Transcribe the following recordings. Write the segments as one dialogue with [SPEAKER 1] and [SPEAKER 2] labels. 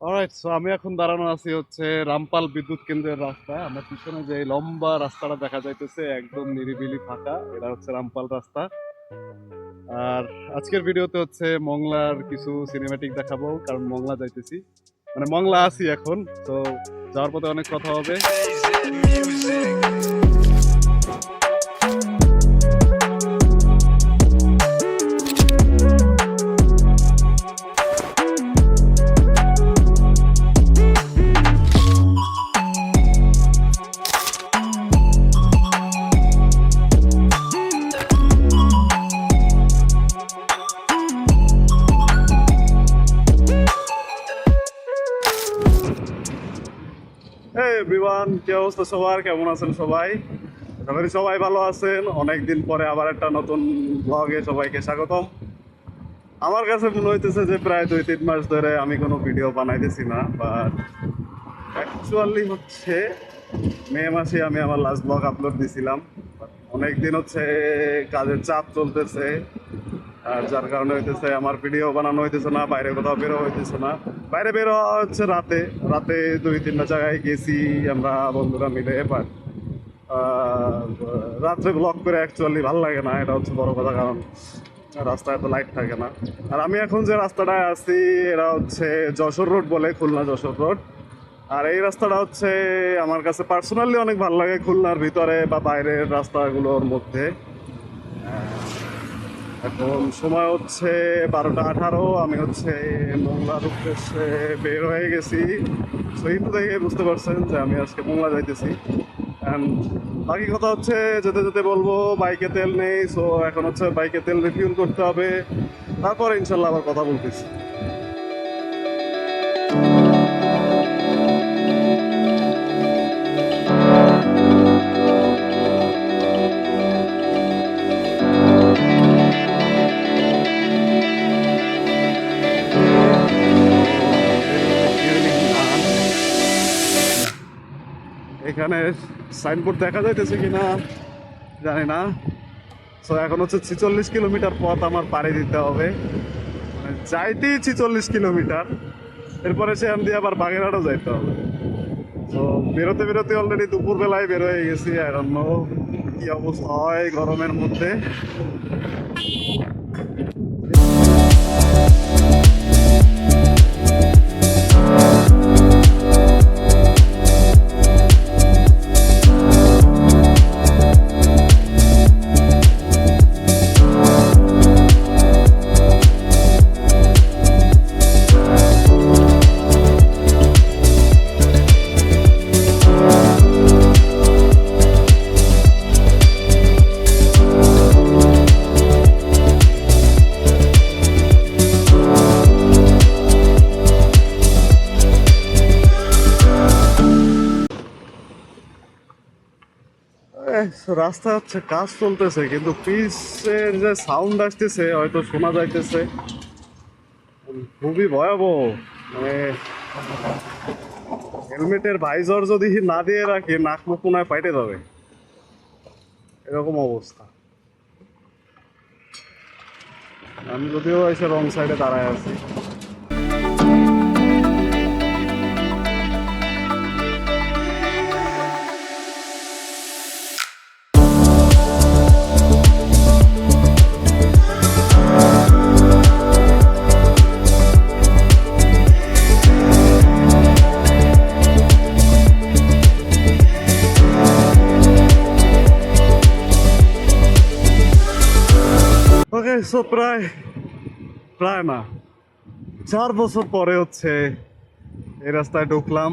[SPEAKER 1] Alright, so আমি এখন দাঁড়ানো আছি হচ্ছে রামপাল বিদ্যুৎ কেন্দ্রের রাস্তায়। আমার পিছনে যে লম্বা রাস্তাটা দেখা যাইতেছে একদম নিরিবিলি ফাঁকা, এটা হচ্ছে রামপাল রাস্তা। আর আজকের ভিডিওতে হচ্ছে মংলার কিছু সিনেমেটিক দেখাবো, কারণ মংলা যাইতেছি, মানে মংলা আছি এখন। তো যাওয়ার পথে অনেক কথা হবে। এভরিওয়ান, কি অবস্থা সবার? কেমন আছেন সবাই? আশা করি সবাই ভালো আছেন। অনেকদিন পরে আবার একটা নতুন ব্লগে সবাইকে স্বাগতম। আমার কাছে মনে হইতেছে যে প্রায় 2-3 মাস ধরে আমি কোনো ভিডিও বানাইতেছি না, বাট অ্যাকচুয়ালি হচ্ছে মে মাসে আমি আমার লাস্ট ব্লগ আপলোড দিছিলাম। অনেকদিন হচ্ছে কাজের চাপ চলতেছে, আর যার কারণে হইতেছে আমার ভিডিও বানানো হইতেছে না, বাইরে কোথাও বেরো হইতেছে না। বাইরে বেরো হচ্ছে রাতে রাতে 2-3টা জায়গায় গেছি আমরা বন্ধুরা মিলে, বাট রাত্রে ব্লগ করে অ্যাকচুয়ালি ভালো লাগে না, এটা হচ্ছে বড় কথা। কারণ রাস্তায় এত লাইট থাকে না। আর আমি এখন যে রাস্তাটায় আছি এটা হচ্ছে যশোর রোড বলে, খুলনা যশোর রোড। আর এই রাস্তাটা হচ্ছে আমার কাছে পার্সোনালি অনেক ভালো লাগে খুলনার ভিতরে বা বাইরের রাস্তাগুলোর মধ্যে। এখন সময় হচ্ছে 12টা 18। আমি হচ্ছে মোংলার উদ্দেশ্যে বের হয়ে গেছি। তো একটু দেখে বুঝতে পারছেন যে আমি আজকে মোংলা যাইতেছি। অ্যান্ড বাকি কথা হচ্ছে যেতে যেতে বলবো বাইকে তেল নেই, সো এখন হচ্ছে বাইকে তেল রিফিউল করতে হবে, তারপরে ইনশাল্লাহ আবার কথা বলতেছি। এখানে সাইনবোর্ড দেখা যাইতেছে কিনা জানি না। সো এখন হচ্ছে 46 কিলোমিটার পথ আমার পাড়ি দিতে হবে, মানে যাইতেই 46 কিলোমিটার। এরপরে সেখান দিয়ে আবার বাগেরহাটও যাইতে হবে। তো বেরোতে বেরোতে অলরেডি দুপুরবেলায় বের হয়ে গেছি। আর অন্য কি অবস্থা হয় গরমের মধ্যে। রাস্তা হচ্ছে কাজ চলতেছে, কিন্তু পিচের যে সাউন্ড আসতেছে হয়তো শোনা যাইতেছে, খুবই ভয়াবহ। মানে হেলমেটের ভাইজর যদি না দিয়ে রাখি নাক মুখ মনে হয় ফাইটে যাবে, এরকম অবস্থা। আমি যদিও এসে রং সাইডে দাঁড়ায় আছি। ওকে, সো প্রায় প্রায় না 4 বছর পরে হচ্ছে এই রাস্তায় ঢুকলাম।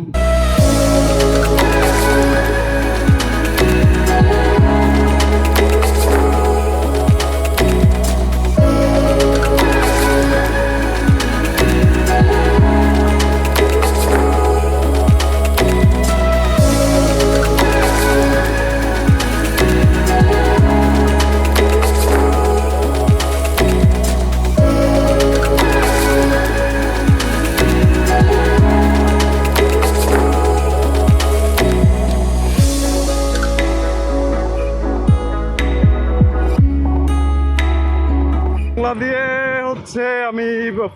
[SPEAKER 1] বাংলা দিয়ে হচ্ছে আমি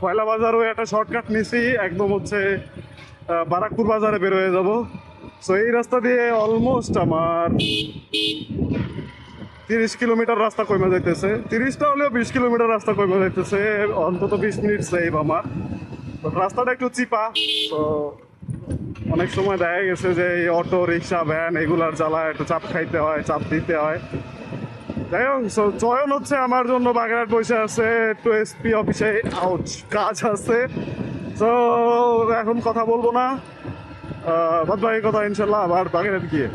[SPEAKER 1] পয়লা বাজারও একটা শর্টকাট নিছি, একদম হচ্ছে বারাকপুর বাজারে বের হয়ে যাব। সো এই রাস্তা দিয়ে অলমোস্ট আমার 30 কিলোমিটার রাস্তা কমে যাইতেছে, 30টা হলেও 20 কিলোমিটার রাস্তা কমে যাইতেছে, অন্তত 20 মিনিট সেভ আমার। তো রাস্তাটা একটু চিপা, তো অনেক সময় দেখা গেছে যে এই অটো রিক্সা ভ্যান এগুলার জ্বালায় একটু চাপ খাইতে হয়, চাপ দিতে হয়। যাই হোক, সো চয়ন হচ্ছে আমার জন্য বাগেরহাট বসে আছে, একটু এসপি অফিসে আউট কাজ আছে। তো এখন কথা বলবো না, বাদ বাকি কথা ইনশাল্লাহ আবার বাগেরহাট গিয়ে।